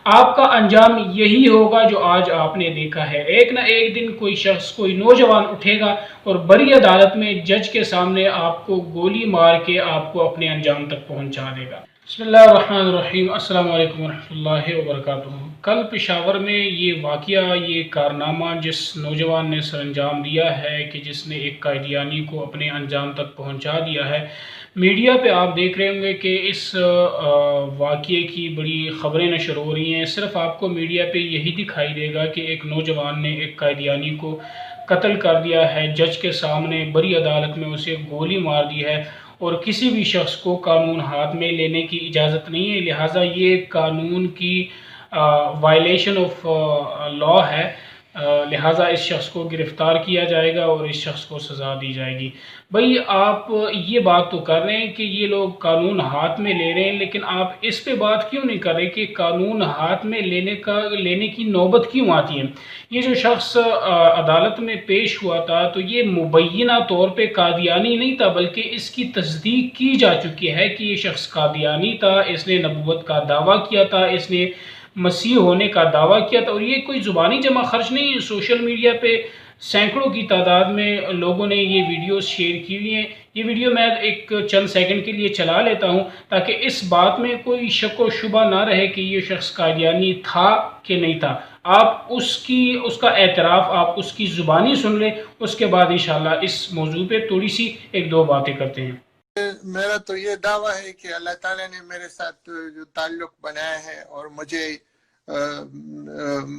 آپ کا انجام یہی ہوگا جو آج آپ نے دیکھا ہے۔ ایک نہ ایک دن کوئی شخص، کوئی نوجوان اٹھے گا اور بڑی عدالت میں جج کے سامنے آپ کو گولی مار کے آپ کو اپنے انجام تک پہنچا دے گا۔ بسم اللہ الرحمن الرحیم، السلام علیکم ورحمۃ اللہ وبرکاتہ۔ کل پشاور میں یہ واقعہ، یہ کارنامہ جس نوجوان نے سر انجام دیا ہے کہ جس نے ایک قادیانی کو اپنے انجام تک پہنچا دیا ہے، میڈیا پہ آپ دیکھ رہے ہوں گے کہ اس واقعے کی بڑی خبریں نشر ہو رہی ہیں۔ صرف آپ کو میڈیا پہ یہی دکھائی دے گا کہ ایک نوجوان نے ایک قادیانی کو قتل کر دیا ہے، جج کے سامنے بڑی عدالت میں اسے گولی مار دی ہے، اور کسی بھی شخص کو قانون ہاتھ میں لینے کی اجازت نہیں ہے، لہٰذا یہ قانون کی وائلیشن آف لا ہے، لہٰذا اس شخص کو گرفتار کیا جائے گا اور اس شخص کو سزا دی جائے گی۔ بھئی آپ یہ بات تو کر رہے ہیں کہ یہ لوگ قانون ہاتھ میں لے رہے ہیں، لیکن آپ اس پہ بات کیوں نہیں کر رہے کہ قانون ہاتھ میں لینے کی نوبت کیوں آتی ہے؟ یہ جو شخص عدالت میں پیش ہوا تھا تو یہ مبینہ طور پہ قادیانی نہیں تھا، بلکہ اس کی تصدیق کی جا چکی ہے کہ یہ شخص قادیانی تھا، اس نے نبوت کا دعویٰ کیا تھا، اس نے مسیح ہونے کا دعویٰ کیا تھا، اور یہ کوئی زبانی جمع خرچ نہیں ہے۔ سوشل میڈیا پہ سینکڑوں کی تعداد میں لوگوں نے یہ ویڈیوز شیئر کی ہوئی ہیں۔ یہ ویڈیو میں ایک چند سیکنڈ کے لیے چلا لیتا ہوں تاکہ اس بات میں کوئی شک و شبہ نہ رہے کہ یہ شخص قادیانی تھا کہ نہیں تھا۔ آپ اس کا اعتراف آپ اس کی زبانی سن لیں، اس کے بعد انشاءاللہ اس موضوع پہ تھوڑی سی ایک دو باتیں کرتے ہیں۔ میرا تو یہ دعویٰ ہے کہ اللہ تعالیٰ نے میرے ساتھ جو تعلق بنایا ہے اور مجھے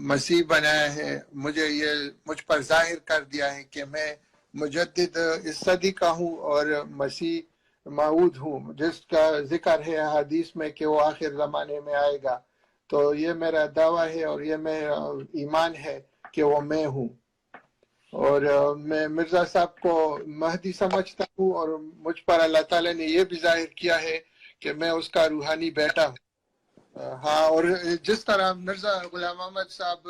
مسیح بنایا ہے، مجھ پر ظاہر کر دیا ہے کہ میں مجدد اس صدی کا ہوں اور مسیح موعود ہوں، جس کا ذکر ہے حدیث میں کہ وہ آخر زمانے میں آئے گا۔ تو یہ میرا دعویٰ ہے اور یہ میرا ایمان ہے کہ وہ میں ہوں، اور میں مرزا صاحب کو مہدی سمجھتا ہوں، اور مجھ پر اللہ تعالیٰ نے یہ بھی ظاہر کیا ہے کہ میں اس کا روحانی بیٹا ہوں۔ ہاں، اور جس طرح مرزا غلام احمد صاحب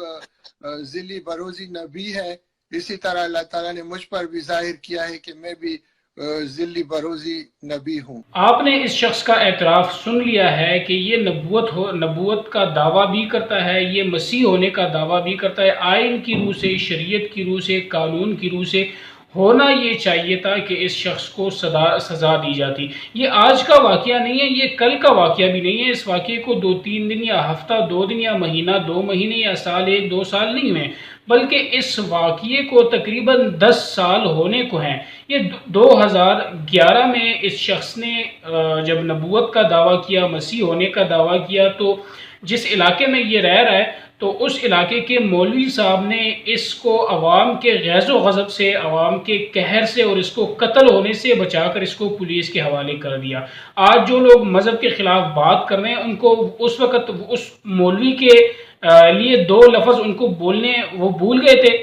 ذلی بروزی نبی ہے، اسی طرح اللہ تعالیٰ نے مجھ پر بھی ظاہر کیا ہے کہ میں بھی ذلی بروزی نبی ہوں۔ آپ نے اس شخص کا اعتراف سن لیا ہے کہ یہ نبوت کا دعویٰ بھی کرتا ہے، یہ مسیح ہونے کا دعویٰ بھی کرتا ہے۔ آئین کی روح سے، شریعت کی روح سے، قانون کی روح سے ہونا یہ چاہیے تھا کہ اس شخص کو سزا دی جاتی۔ یہ آج کا واقعہ نہیں ہے، یہ کل کا واقعہ بھی نہیں ہے۔ اس واقعے کو 2-3 دن یا ہفتہ 2 دن یا مہینہ 2 مہینے یا سال 1-2 سال نہیں ہوئے، بلکہ اس واقعے کو تقریباً 10 سال ہونے کو ہیں۔ یہ 2011 میں اس شخص نے جب نبوت کا دعویٰ کیا، مسیح ہونے کا دعویٰ کیا، تو جس علاقے میں یہ رہ رہا ہے تو اس علاقے کے مولوی صاحب نے اس کو عوام کے غیظ و غضب سے، عوام کے قہر سے اور اس کو قتل ہونے سے بچا کر اس کو پولیس کے حوالے کر دیا۔ آج جو لوگ مذہب کے خلاف بات کر رہے ہیں، ان کو اس وقت اس مولوی کے لیے 2 لفظ ان کو بولنے وہ بھول گئے تھے۔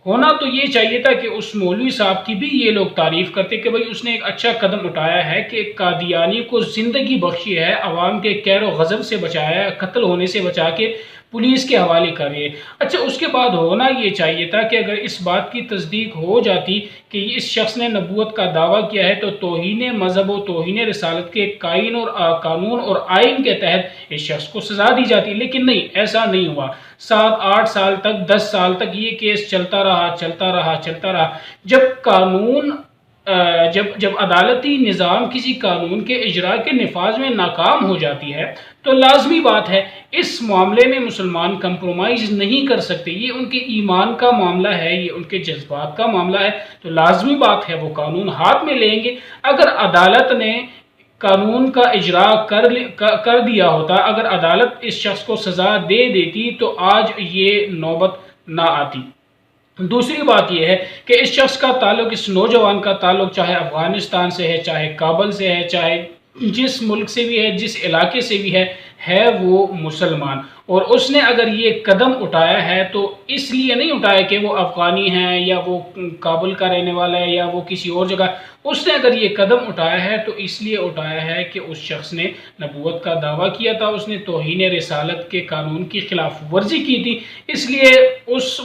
ہونا تو یہ چاہیے تھا کہ اس مولوی صاحب کی بھی یہ لوگ تعریف کرتے کہ بھئی اس نے ایک اچھا قدم اٹھایا ہے کہ قادیانی کو زندگی بخشی ہے، عوام کے قہر و غضب سے بچایا ہے، قتل ہونے سے بچا کے پولیس کے حوالے کر رہے ہیں۔ اچھا، اس کے بعد ہونا یہ چاہیے تھا کہ اگر اس بات کی تصدیق ہو جاتی کہ اس شخص نے نبوت کا دعویٰ کیا ہے تو توہین مذہب و توہین رسالت کے قانون اور آئین کے تحت اس شخص کو سزا دی جاتی، لیکن نہیں، ایسا نہیں ہوا۔ 7-8 سال تک، 10 سال تک یہ کیس چلتا رہا۔ جب عدالتی نظام کسی قانون کے اجراء کے نفاذ میں ناکام ہو جاتی ہے تو لازمی بات ہے اس معاملے میں مسلمان کمپرومائز نہیں کر سکتے۔ یہ ان کے ایمان کا معاملہ ہے، یہ ان کے جذبات کا معاملہ ہے، تو لازمی بات ہے وہ قانون ہاتھ میں لیں گے۔ اگر عدالت نے قانون کا اجراء کر دیا ہوتا، اگر عدالت اس شخص کو سزا دے دیتی تو آج یہ نوبت نہ آتی۔ دوسری بات یہ ہے کہ اس شخص کا تعلق، اس نوجوان کا تعلق چاہے افغانستان سے ہے، چاہے کابل سے ہے، چاہے جس ملک سے بھی ہے، جس علاقے سے بھی ہے وہ مسلمان، اور اس نے اگر یہ قدم اٹھایا ہے تو اس لیے نہیں اٹھایا کہ وہ افغانی ہے یا وہ کابل کا رہنے والا ہے یا وہ کسی اور جگہ۔ اس نے اگر یہ قدم اٹھایا ہے تو اس لیے اٹھایا ہے کہ اس شخص نے نبوت کا دعویٰ کیا تھا، اس نے توہین رسالت کے قانون کی خلاف ورزی کی تھی، اس لیے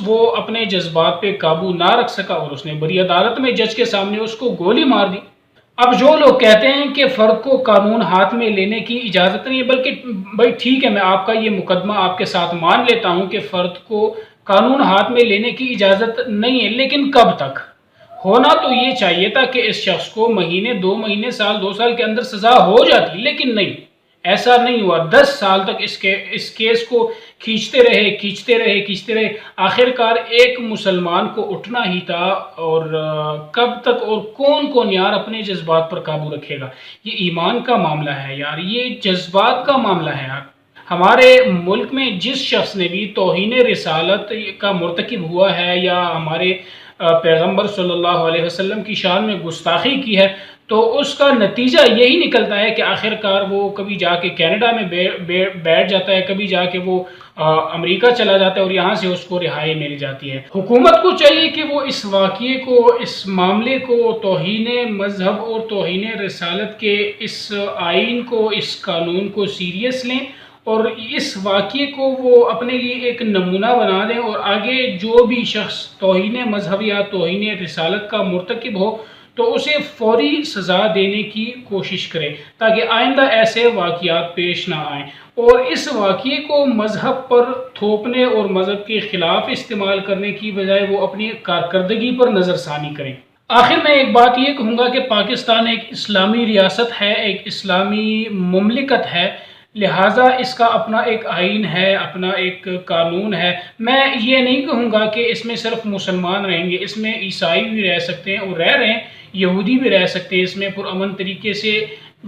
وہ اپنے جذبات پہ قابو نہ رکھ سکا اور اس نے بڑی عدالت میں جج کے سامنے اس کو گولی مار دی۔ اب جو لوگ کہتے ہیں کہ فرد کو قانون ہاتھ میں لینے کی اجازت نہیں ہے، بلکہ بھائی ٹھیک ہے، میں آپ کا یہ مقدمہ آپ کے ساتھ مان لیتا ہوں کہ فرد کو قانون ہاتھ میں لینے کی اجازت نہیں ہے، لیکن کب تک؟ ہونا تو یہ چاہیے تھا کہ اس شخص کو مہینے 2 مہینے سال 2 سال کے اندر سزا ہو جاتی، لیکن نہیں، ایسا نہیں ہوا۔ 10 سال تک اس کیس کو کھینچتے رہے، آخر کار ایک مسلمان کو اٹھنا ہی تھا، اور کب تک اور کون یار اپنے جذبات پر قابو رکھے گا؟ یہ ایمان کا معاملہ ہے یار، یہ جذبات کا معاملہ ہے یار۔ ہمارے ملک میں جس شخص نے بھی توہین رسالت کا مرتکب ہوا ہے یا ہمارے پیغمبر صلی اللہ علیہ وسلم کی شان میں گستاخی کی ہے، تو اس کا نتیجہ یہی نکلتا ہے کہ آخر کار وہ کبھی جا کے کینیڈا میں بیٹھ جاتا ہے، کبھی جا کے وہ امریکہ چلا جاتا ہے، اور یہاں سے اس کو رہائی مل جاتی ہے۔ حکومت کو چاہیے کہ وہ اس واقعے کو، اس معاملے کو، توہین مذہب اور توہین رسالت کے اس آئین کو، اس قانون کو سیریس لیں، اور اس واقعے کو وہ اپنے لیے ایک نمونہ بنا دیں، اور آگے جو بھی شخص توہین مذہب یا توہین رسالت کا مرتکب ہو تو اسے فوری سزا دینے کی کوشش کرے، تاکہ آئندہ ایسے واقعات پیش نہ آئیں، اور اس واقعے کو مذہب پر تھوپنے اور مذہب کے خلاف استعمال کرنے کی بجائے وہ اپنی کارکردگی پر نظر ثانی کریں۔ آخر میں ایک بات یہ کہوں گا کہ پاکستان ایک اسلامی ریاست ہے، ایک اسلامی مملکت ہے، لہٰذا اس کا اپنا ایک آئین ہے، اپنا ایک قانون ہے۔ میں یہ نہیں کہوں گا کہ اس میں صرف مسلمان رہیں گے، اس میں عیسائی بھی رہ سکتے ہیں اور رہ رہے ہیں، یہودی بھی رہ سکتے ہیں اس میں پرامن طریقے سے۔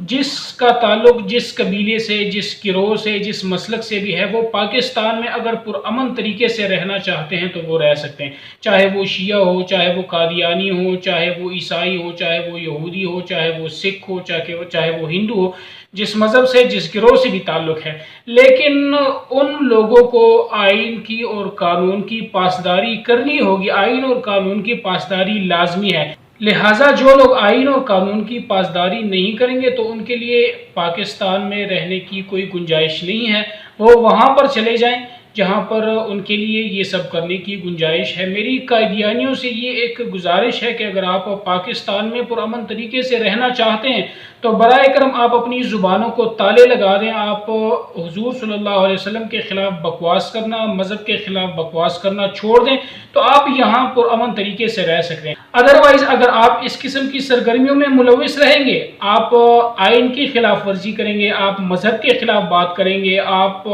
جس کا تعلق جس قبیلے سے، جس گروہ سے، جس مسلک سے بھی ہے، وہ پاکستان میں اگر پرامن طریقے سے رہنا چاہتے ہیں تو وہ رہ سکتے ہیں، چاہے وہ شیعہ ہو، چاہے وہ قادیانی ہو، چاہے وہ عیسائی ہو، چاہے وہ یہودی ہو، چاہے وہ سکھ ہو، چاہے وہ ہندو ہو، جس مذہب سے، جس گروہ سے بھی تعلق ہے۔ لیکن ان لوگوں کو آئین کی اور قانون کی پاسداری کرنی ہوگی، آئین اور قانون کی پاسداری لازمی ہے۔ لہٰذا جو لوگ آئین اور قانون کی پاسداری نہیں کریں گے تو ان کے لیے پاکستان میں رہنے کی کوئی گنجائش نہیں ہے، وہ وہاں پر چلے جائیں جہاں پر ان کے لیے یہ سب کرنے کی گنجائش ہے۔ میری قائدیانیوں سے یہ ایک گزارش ہے کہ اگر آپ پاکستان میں پرامن طریقے سے رہنا چاہتے ہیں تو برائے کرم آپ اپنی زبانوں کو تالے لگا دیں، آپ حضور صلی اللہ علیہ وسلم کے خلاف بکواس کرنا، مذہب کے خلاف بکواس کرنا چھوڑ دیں، تو آپ یہاں پرامن طریقے سے رہ سکتے ہیں۔ ادروائز اگر آپ اس قسم کی سرگرمیوں میں ملوث رہیں گے، آپ آئین کی خلاف ورزی کریں گے، آپ مذہب کے خلاف بات کریں گے، آپ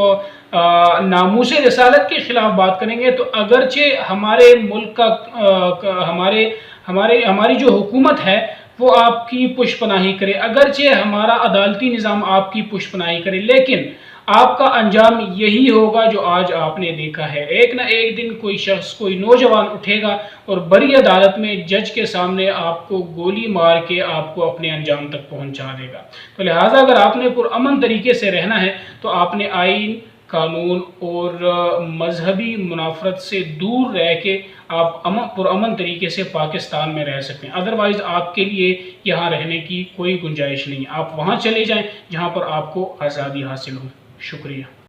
ناموس رسالت کے خلاف بات کریں گے، تو اگرچہ ہمارے ملک کا ہماری جو حکومت ہے وہ آپ کی پشت پناہی کرے، اگرچہ ہمارا عدالتی نظام آپ کی پشت پناہی کرے، لیکن آپ کا انجام یہی ہوگا جو آج آپ نے دیکھا ہے۔ ایک نہ ایک دن کوئی شخص، کوئی نوجوان اٹھے گا اور بڑی عدالت میں جج کے سامنے آپ کو گولی مار کے آپ کو اپنے انجام تک پہنچا دے گا۔ تو لہٰذا اگر آپ نے پرامن طریقے سے رہنا ہے تو آپ نے آئین، قانون اور مذہبی منافرت سے دور رہ کے آپ پرامن طریقے سے پاکستان میں رہ سکتے ہیں، ادروائز آپ کے لیے یہاں رہنے کی کوئی گنجائش نہیں، آپ وہاں چلے جائیں جہاں پر آپ کو آزادی حاصل ہو۔ شکریہ۔